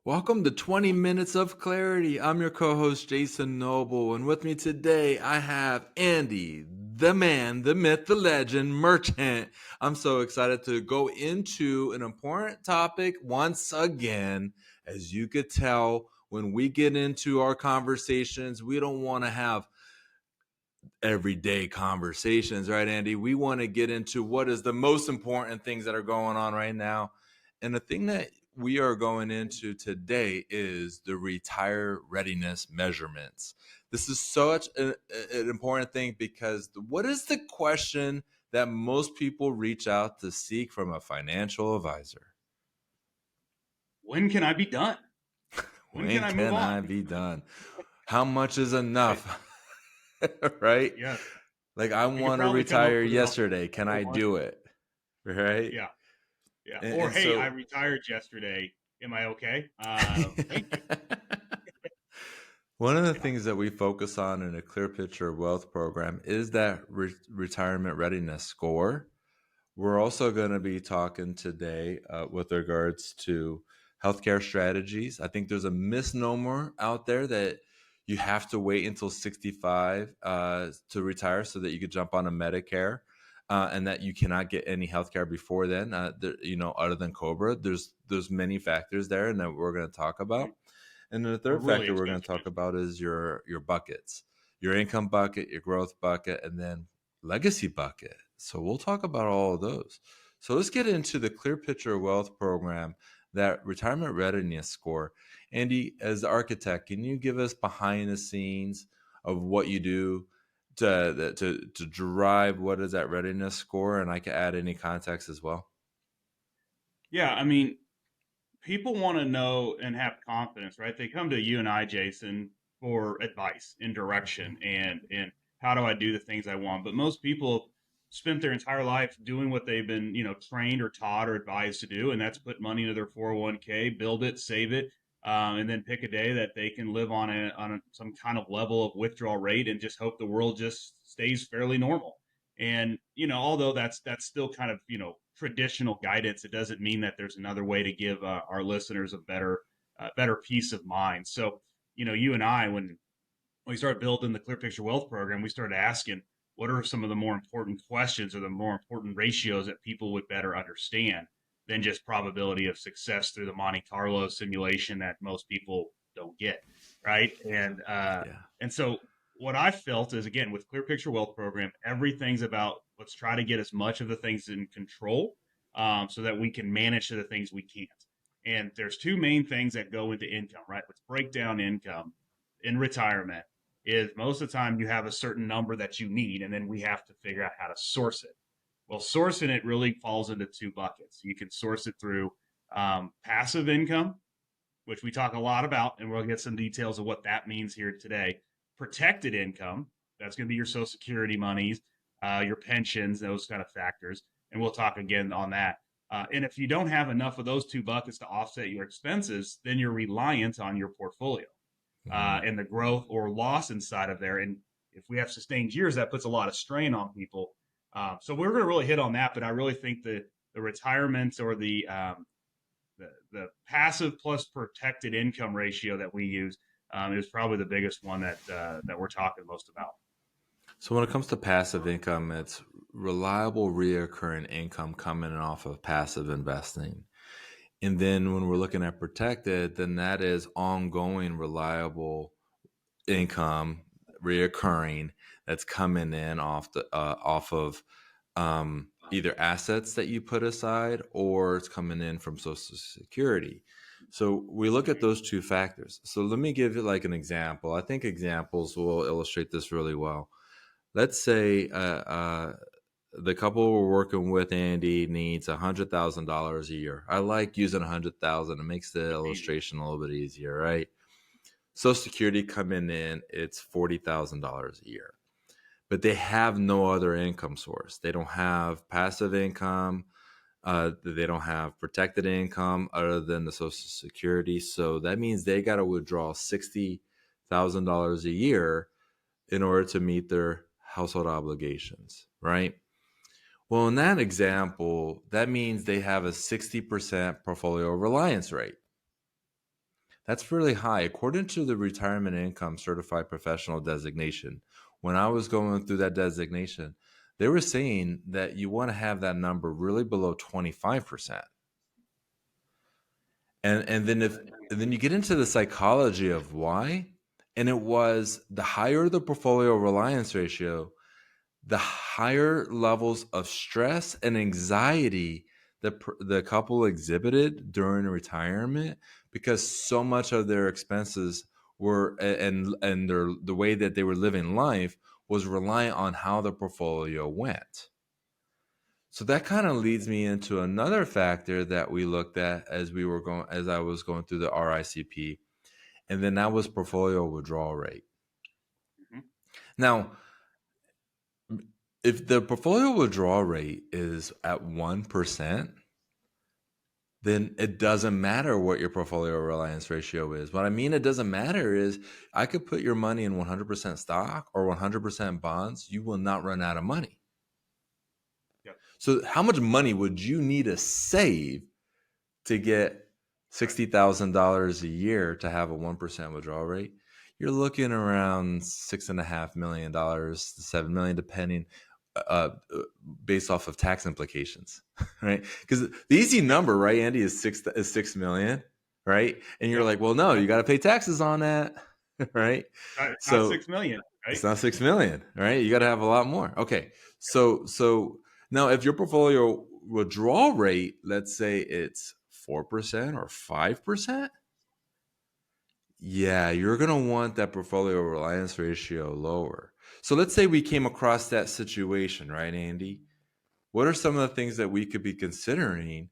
Welcome to 20 Minutes of Clarity. I'm your co host, Jason Noble, and with me today I have Andy, the man, the myth, the legend, Merchant. I'm so excited to go into an important topic once again. As you could tell, when we get into our conversations, we don't want to have everyday conversations, right, Andy? We want to get into what is the most important things that are going on right now. And the thing that we are going into today is the retire readiness measurements. This is such an important thing because what is the question that most people reach out to seek from a financial advisor? When can I be done? When can When I move can on? I be done? How much is Right. enough? Right? Yeah. Like, I We could want to probably come up retire with about yesterday. Can a whole I bunch. do it? Right? Yeah. Yeah. And, Or, and hey, I so, retired yesterday. Am I okay? Thank you. one of the Yeah. things that we focus on in a Clear Picture Wealth program is that retirement readiness score. We're also going to be talking today with regards to healthcare strategies. I think there's a misnomer out there that you have to wait until 65 to retire so that you could jump on a Medicare, and that you cannot get any healthcare before then. Other than Cobra, there's many factors there, and that we're going to talk Right. about. And then the They're third really factor we're going to expensive talk about is your buckets, your income bucket, your growth bucket, and then legacy bucket. So we'll talk about all of those. So let's get into the Clear Picture Wealth program, that retirement readiness score. Andy, as the architect, can you give us behind the scenes of what you do to drive what is that readiness score? And I can add any context as well. Yeah. I mean, people want to know and have confidence, right? They come to you and I, Jason, for advice and direction and how do I do the things I want. But most people spent their entire life doing what they've been, trained or taught or advised to do, and that's put money into their 401k, build it, save it, and then pick a day that they can live on some kind of level of withdrawal rate and just hope the world just stays fairly normal. And although that's still kind of traditional guidance, it doesn't mean that there's another way to give our listeners a better peace of mind. So you and I, when we started building the Clear Picture Wealth program, we started asking what are some of the more important questions or the more important ratios that people would better understand than just probability of success through the Monte Carlo simulation that most people don't get, right? Yeah. And so what I felt is, again, with Clear Picture Wealth program, everything's about let's try to get as much of the things in control, so that we can manage the things we can't. And there's two main things that go into income, right? Let's break down income in retirement. Is most of the time you have a certain number that you need, and then we have to figure out how to source it. Well, sourcing it really falls into two buckets. You can source it through passive income, which we talk a lot about, and we'll get some details of what that means here today. Protected income, that's going to be your Social Security monies, your pensions, those kind of factors. And we'll talk again on that. And if you don't have enough of those two buckets to offset your expenses, then you're reliant on your portfolio Mhm. and the growth or loss inside of there. And if we have sustained years, that puts a lot of strain on people. So we're going to really hit on that, but I really think the retirement or the passive plus protected income ratio that we use is probably the biggest one that we're talking most about. So when it comes to passive income, it's reliable reoccurring income coming off of passive investing. And then when we're looking at protected, then that is ongoing reliable income reoccurring that's coming in off of either assets that you put aside, or it's coming in from Social Security. So we look at those two factors. So let me give you like an example. I think examples will illustrate this really well. Let's say the couple we're working with, Andy, needs $100,000 a year. I like using 100,000. It makes the Easy. illustration a little bit easier, right? Social Security coming in, it's $40,000 a year, but they have no other income source. They don't have passive income. They don't have protected income other than the Social Security. So that means they got to withdraw $60,000 a year in order to meet their household obligations, right? Well, in that example, that means they have a 60% portfolio reliance rate. That's really high. According to the Retirement Income Certified Professional designation, when I was going through that designation, they were saying that you want to have that number really below 25%. And then if and then you get into the psychology of why, and it was the higher the portfolio reliance ratio, the higher levels of stress and anxiety the couple exhibited during retirement, because so much of their expenses were and the way that they were living life was reliant on how the portfolio went. So that kind of leads me into another factor that we looked at as I was going through the RICP, and then that was portfolio withdrawal rate. Mhm. Now, if the portfolio withdrawal rate is at 1%, then it doesn't matter what your portfolio reliance ratio is. What I mean, it doesn't matter is I could put your money in 100% stock or 100% bonds. You will not run out of money. Yep. So, how much money would you need to save to get Right. $60,000 a year to have a 1% withdrawal rate? You're looking around $6.5 million to $7 million, depending, uh, uh, based off of tax implications, right? Because the easy Yep. number, right, Andy, is 6 million, right? And you're Yep. like, well, no, you Yep. got to pay taxes on that, right? It's not So 6 million, it's right? not 6 million, right? You got to have a lot more. Okay, so now if your portfolio withdrawal rate, let's say it's 4% or 5%, yeah, you're gonna want that portfolio reliance ratio lower. So let's say we came across that situation, right, Andy? What are some of the things that we could be considering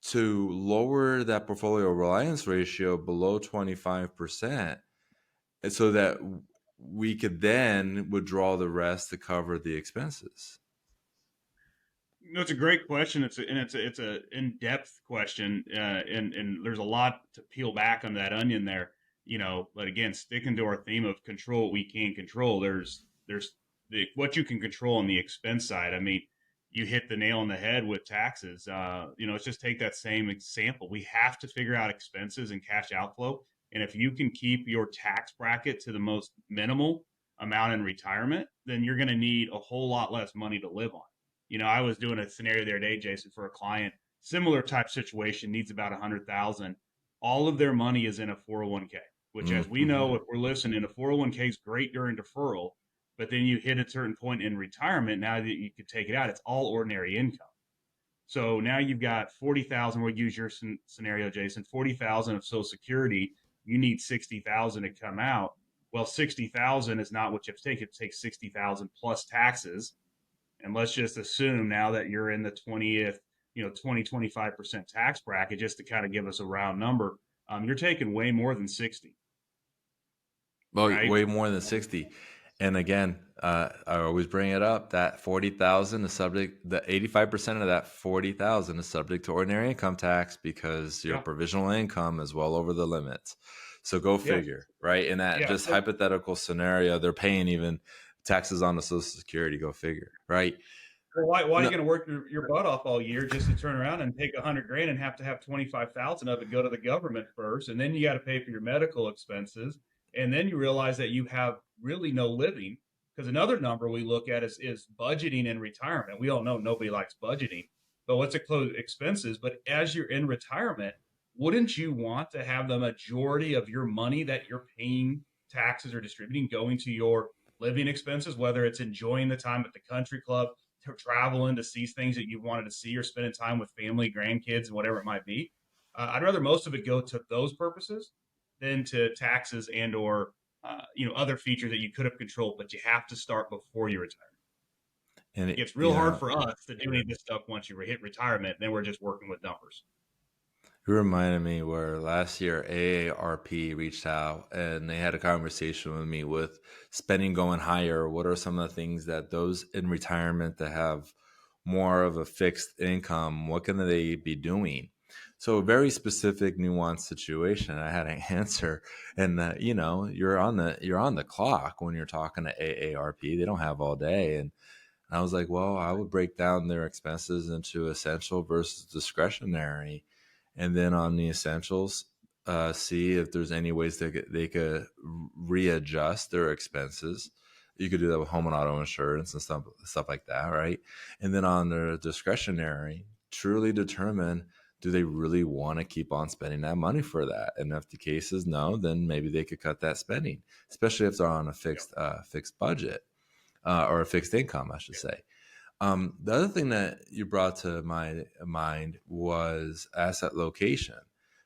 to lower that portfolio reliance ratio below 25%, and so that we could then withdraw the rest to cover the expenses? No, it's a great question. It's a in depth question, and there's a lot to peel back on that onion there. But again, sticking to our theme of control what we can control. There's what you can control on the expense side. I mean, you hit the nail on the head with taxes. Let's just take that same example. We have to figure out expenses and cash outflow, and if you can keep your tax bracket to the most minimal amount in retirement, then you're going to need a whole lot less money to live on. I was doing a scenario the other day, Jason, for a client, similar type situation, needs about 100,000. All of their money is in a 401k, which, as we Mm-hmm. know, if we're listening, a 401k is great during deferral, but then you hit a certain point in retirement. Now that you could take it out, it's all ordinary income. So now you've got 40,000. We'll use your scenario, Jason. 40,000 of Social Security. You need 60,000 to come out. Well, 60,000 is not what you have to take. It takes 60,000 plus taxes, and let's just assume now that you're in the 20th, 25% tax bracket, just to kind of give us a round number, you're taking way more than 60, Well, right? way more than 60. And again, I always bring it up that 40,000 is subject, the 85% of that 40,000 is subject to ordinary income tax because your Yeah. provisional income is well over the limits. So go Yeah. figure, right? In that Yeah. just hypothetical scenario, they're paying even taxes on the Social Security, go figure, right? Well, why are you No, going to work your butt off all year just to turn around and take 100 grand and have to have 25,000 of it go to the government first, and then you got to pay for your medical expenses, and then you realize that you have really no living, because another number we look at is budgeting in retirement. We all know nobody likes budgeting, but what's it close expenses? But as you're in retirement, wouldn't you want to have the majority of your money that you're paying taxes or distributing going to your living expenses, whether it's enjoying the time at the country club, traveling to see things that you wanted to see, or spending time with family, grandkids, whatever it might be? I'd rather most of it go to those purposes than to taxes and or other features that you could have controlled, but you have to start before you retire. and It's you real hard know, for us to do any of this stuff once you hit retirement. Then we're just working with numbers. it reminded me where last year AARP reached out and they had a conversation with me with spending going higher. What are some of the things that those in retirement that have more of a fixed income, what can they be doing? So a very specific, nuanced situation. I had an answer, and you're on the clock when you're talking to AARP. They don't have all day, and I was like, well, I would break down their expenses into essential versus discretionary. And then on the essentials, see if there's any ways they could readjust their expenses. You could do that with home and auto insurance and stuff like that, right? And then on their discretionary, truly determine, do they really want to keep on spending that money for that? And if the case is no, then maybe they could cut that spending, especially if they're on a Yep. fixed budget, or a fixed income, I should say. The other thing that you brought to my mind was asset location.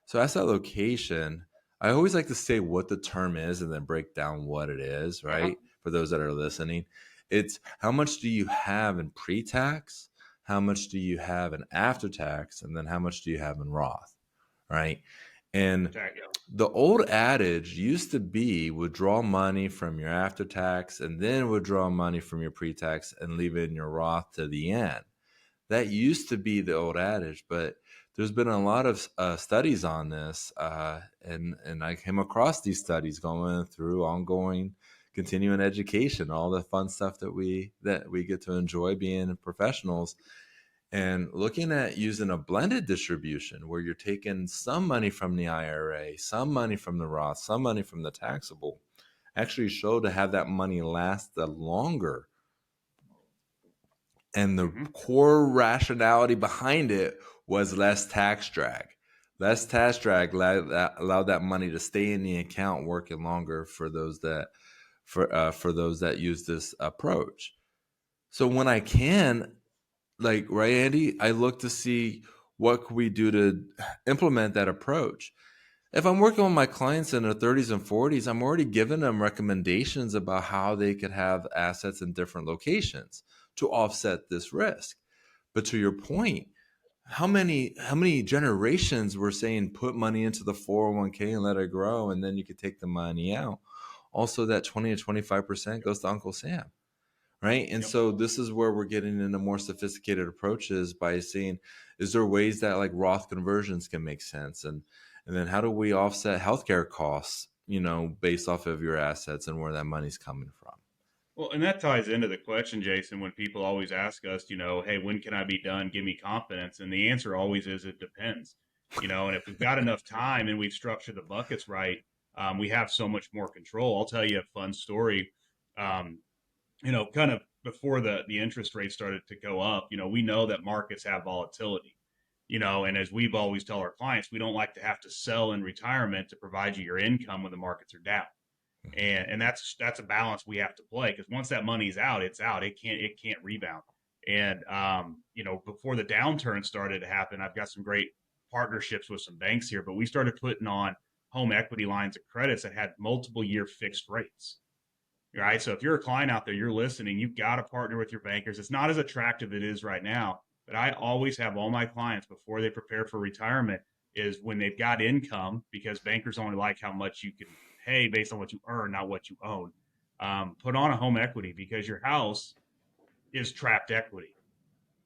So asset location, I always like to say what the term is and then break down what it is, Uh-huh. right? For those that are listening, it's how much do you have in pre-tax, how much do you have in after tax, and then how much do you have in Roth, right? And Tag, yeah. the old adage used to be withdraw money from your after tax and then withdraw money from your pre tax and leave it in your Roth to the end. That used to be the old adage, but there's been a lot of studies on this, and I came across these studies going through ongoing continuing education, all the fun stuff that we get to enjoy being professionals, and looking at using a blended distribution where you're taking some money from the IRA, some money from the Roth, some money from the taxable, actually showed to have that money last the longer. And the Mm-hmm. core rationality behind it was less tax drag. Less tax drag allowed that money to stay in the account working longer for those that use this approach. So when I can, like, right, Andy, I look to see what could we do to implement that approach. If I'm working with my clients in their 30s and 40s, I'm already giving them recommendations about how they could have assets in different locations to offset this risk. But to your point, how many generations were saying put money into the 401k and let it grow, and then you could take the money out. Also, that 20 to 25% Yep. goes to Uncle Sam, right? And Yep. so this is where we're getting into more sophisticated approaches by seeing, is there ways that like Roth conversions can make sense, and then how do we offset healthcare costs, based off of your assets and where that money's coming from. Well, and that ties into the question, Jason, when people always ask us, hey, when can I be done? Give me confidence. And the answer always is it depends. And if we've got enough time and we've structured the buckets right, we have so much more control. I'll tell you a fun story. Um, kind of before the interest rates started to go up, we know that markets have volatility, and as we've always tell our clients, we don't like to have to sell in retirement to provide you your income when the markets are down. And that's a balance we have to play because once that money's out, it's out. It can't rebound. And before the downturn started to happen, I've got some great partnerships with some banks here, but we started putting on home equity lines of credits that had multiple year fixed rates. Right. So if you're a client out there, you're listening, you've got to partner with your bankers. It's not as attractive as it is right now, but I always have all my clients before they prepare for retirement is when they've got income, because bankers only like how much you can pay based on what you earn, not what you own. Put on a home equity because your house is trapped equity.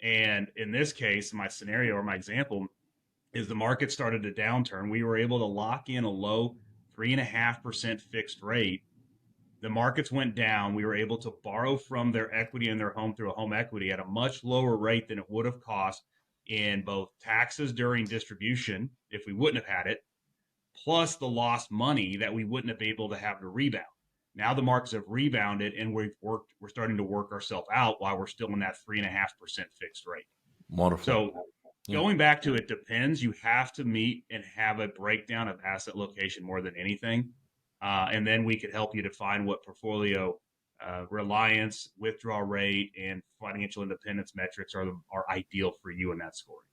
And in this case, my scenario or my example is the market started to downturn. We were able to lock in a low 3.5% fixed rate. The markets went down. We were able to borrow from their equity in their home through a home equity at a much lower rate than it would have cost in both taxes during distribution if we wouldn't have had it, plus the lost money that we wouldn't have been able to have to rebound. Now the markets have rebounded and we're starting to work ourselves out while we're still in that 3.5% fixed rate. Wonderful. So Yeah. going back to it depends. You have to meet and have a breakdown of asset location more than anything. And then we could help you define what portfolio reliance, withdrawal rate, and financial independence metrics are ideal for you in that scoring.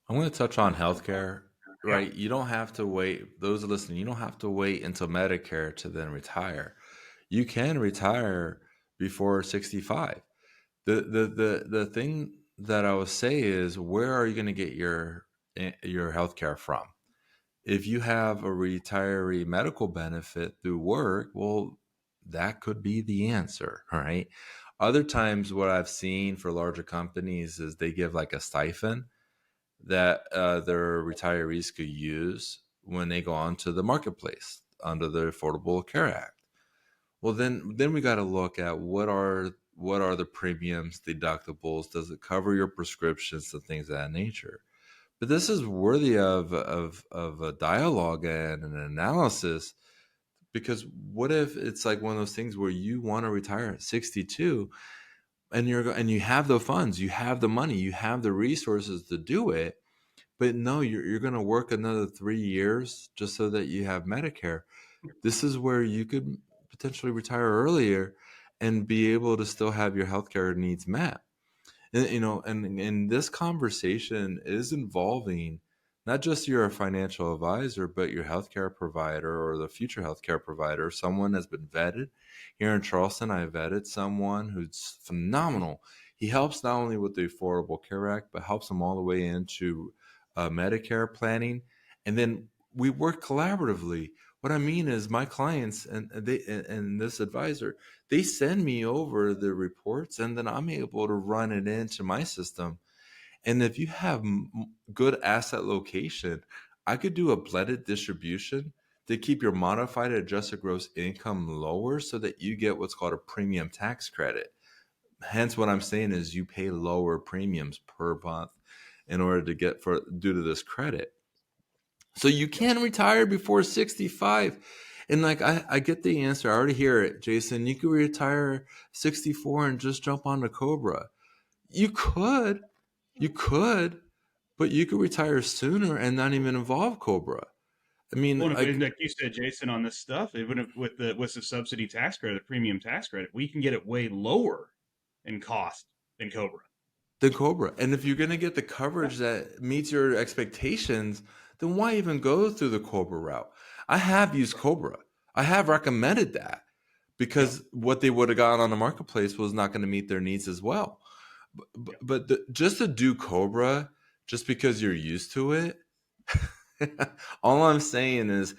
I'm going to touch on healthcare, Yeah. right? You don't have to wait. Those listening, you don't have to wait until Medicare to then retire. You can retire before 65. The thing that I would say is, where are you going to get your healthcare from? If you have a retiree medical benefit through work, well, that could be the answer, right? Other times, what I've seen for larger companies is they give like a stipend that their retirees could use when they go onto the marketplace under the Affordable Care Act. Well, then we got to look at what are the premiums, deductibles, does it cover your prescriptions and things of that nature. But this is worthy of a dialogue and an analysis, because what if it's like one of those things where you want to retire at 62 and you have the funds, you have the money, you have the resources to do it, but no, you're going to work another 3 years just so that you have Medicare. This is where you could potentially retire earlier and be able to still have your healthcare needs met. And, and this conversation is involving not just your financial advisor, but your healthcare provider or the future healthcare provider. Someone has been vetted. Here in Charleston, I vetted someone who's phenomenal. He helps not only with the Affordable Care Act, but helps them all the way into Medicare planning. And then we work collaboratively. What I mean is, my clients and this advisor, they send me over the reports, and then I'm able to run it into my system. And if you have good asset location, I could do a blended distribution to keep your modified adjusted gross income lower so that you get what's called a premium tax credit. Hence, what I'm saying is you pay lower premiums per month in order to get for due to this credit. So you Yep. can retire before 65. And like I get the answer. I already hear it, Jason. You could retire 64 and just jump on the Cobra. You could, you could, but you could retire sooner and not even involve Cobra. I mean, Well, and like like you said, Jason, on this stuff, even if with the subsidy tax credit, the premium tax credit, we can get it way lower in cost than Cobra. the Cobra. And if you're gonna get the Yeah. coverage that meets your expectations, then why even go through the Cobra route? I have used Right. Cobra. I have recommended that Yep. because what they would have gotten on the marketplace was not going to meet their needs as well. Yep. Just to do Cobra, just because you're used to it, all I'm saying is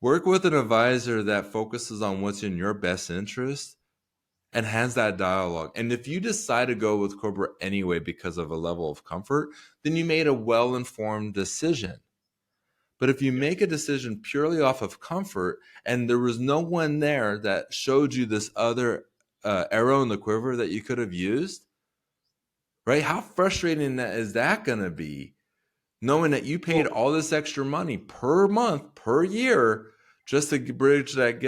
work with an advisor that focuses on what's in your best interest and has that dialogue. And if you decide to go with Cobra anyway because of a level of comfort, then you made a well informed decision. But if you Yep. make a decision purely off of comfort and there was no one there that showed you this other arrow in the quiver that you could have used, right? How frustrating is that going to be, knowing that you paid Well, all this extra money per month, per year, just to bridge that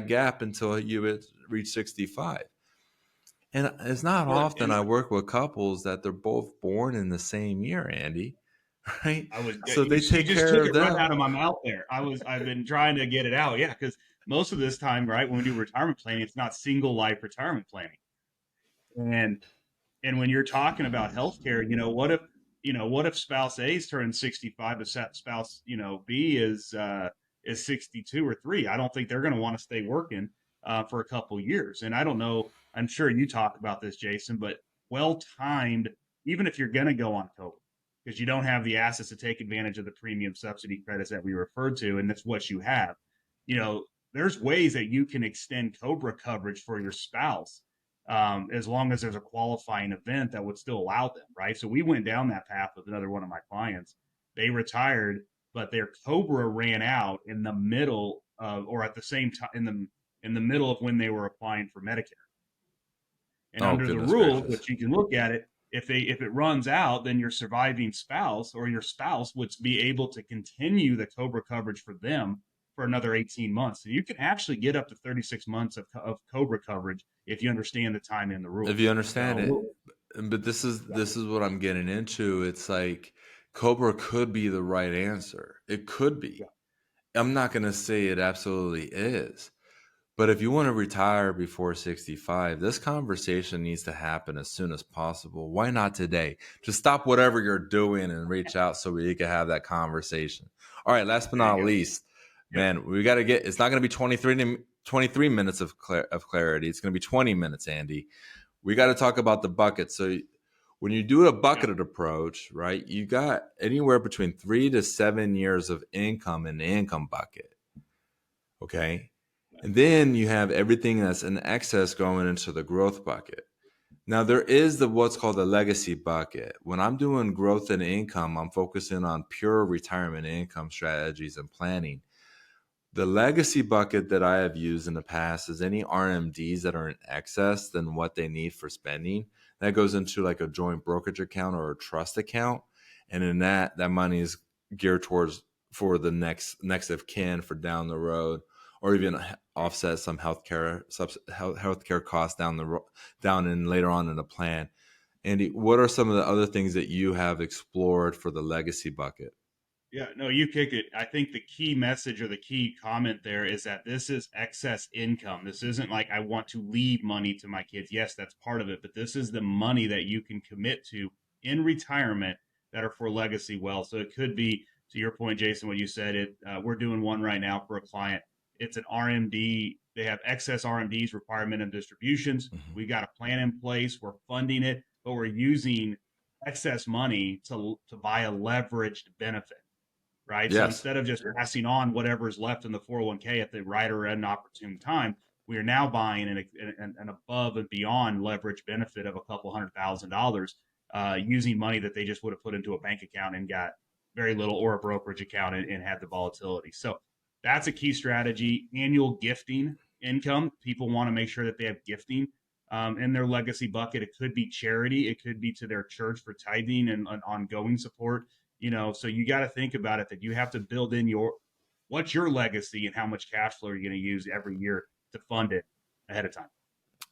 gap until you reach 65? And it's not well, often and I work with couples that they're both born in the same year, Andy, right? I was So they you take just care took of it right them. out of my mouth there. I've been trying to get it out. Yeah, because most of this time, right, when we do retirement planning, it's not single life retirement planning. And when you're talking about healthcare, what if spouse A is turning 65, but spouse B is 62 or three? I don't think they're going to want to stay working for a couple years. And I don't know. I'm sure you talk about this, Jason, but well timed. Even if you're going to go on COVID, because you don't have the assets to take advantage of the premium subsidy credits that we referred to, and that's what you have. You know, there's ways that you can extend Cobra coverage for your spouse, as long as there's a qualifying event that would still allow them, right? So we went down that path with another one of my clients. They retired, but their Cobra ran out in the middle of, or at the same time, in the middle of when they were applying for Medicare. And Oh, under the goodness rules, gracious. which you can look at it, if it runs out, then your surviving spouse or your spouse would be able to continue the Cobra coverage for them for another 18 months. So you can actually get up to 36 months of Cobra coverage if you understand the time and the If you rules. understand it. So But this is yeah, this is what I'm getting into. It's like Cobra could be the right answer. It could yeah, be. I'm not going to say it absolutely is. But if you want to retire before 65, this conversation needs to happen as soon as possible. Why not today? Just stop whatever you're doing and reach out so we can have that conversation. All right, last but there you not go. least, Yep. man, we got to get, it's not going to be 23 minutes of clarity. It's going to be 20 minutes, Andy. We got to talk about the bucket. So when you do a Yeah. bucketed approach, right, you got anywhere between 3 to 7 years of income in the income bucket. Okay. And then you have everything that's in excess going into the growth bucket. Now there is the what's called the legacy bucket. When I'm doing growth and income, I'm focusing on pure retirement income strategies and planning. The legacy bucket that I have used in the past is any RMDs that are in excess than what they need for spending. That goes into like a joint brokerage account or a trust account. and in that money is geared towards for the next of kin for down the road, or even offset some healthcare costs down and later on in the plan. Andy, what are some of the other things that you have explored for the legacy bucket? Yeah, no, you kicked it. I think the key message or the key comment there is that this is excess income. This isn't like I want to leave money to my kids. Yes, that's part of it, but this is the money that you can commit to in retirement that are for legacy wealth. So it could be, to your point, Jason, what you said. We're doing one right now for a client. It's an RMD. They have excess RMDs, requirement and distributions. Mhm. We got a plan in place. We're funding it, but we're using excess money to buy a leveraged benefit, right? So Yes. instead of just passing on whatever is left in the 401k at the right or an opportune time, we are now buying an above and beyond leverage benefit of a couple $100,000 using money that they just would have put into a bank account and got very little, or a brokerage account, and had the volatility. So that's a key strategy. Annual gifting income. People want to make sure that they have gifting in their legacy bucket. It could be charity. It could be to their church for tithing and ongoing support. So you got to think about it, that you have to build in what's your legacy and how much cash flow you're going to use every year to fund it ahead of time.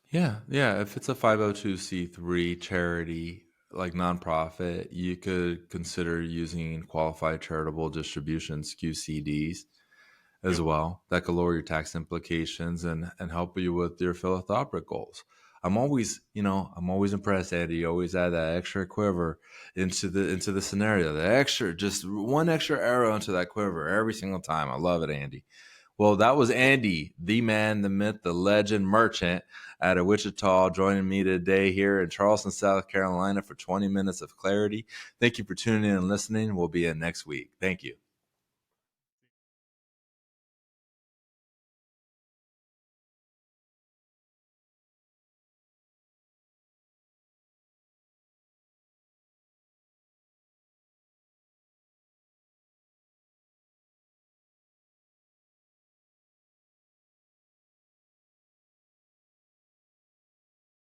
Yeah, yeah. If it's a 502c3 charity, like nonprofit, you could consider using qualified charitable distributions, QCDs, as Yep. well. That could lower your tax implications and help you with your philanthropic goals. I'm always impressed, Eddie. You always add that extra quiver into the scenario. The extra, just one extra arrow into that quiver every single time. I love it, Andy. Well, that was Andy, the man, the myth, the legend merchant out of Wichita, joining me today here in Charleston, South Carolina for 20 minutes of clarity. Thank you for tuning in and listening. We'll be in next week. Thank you.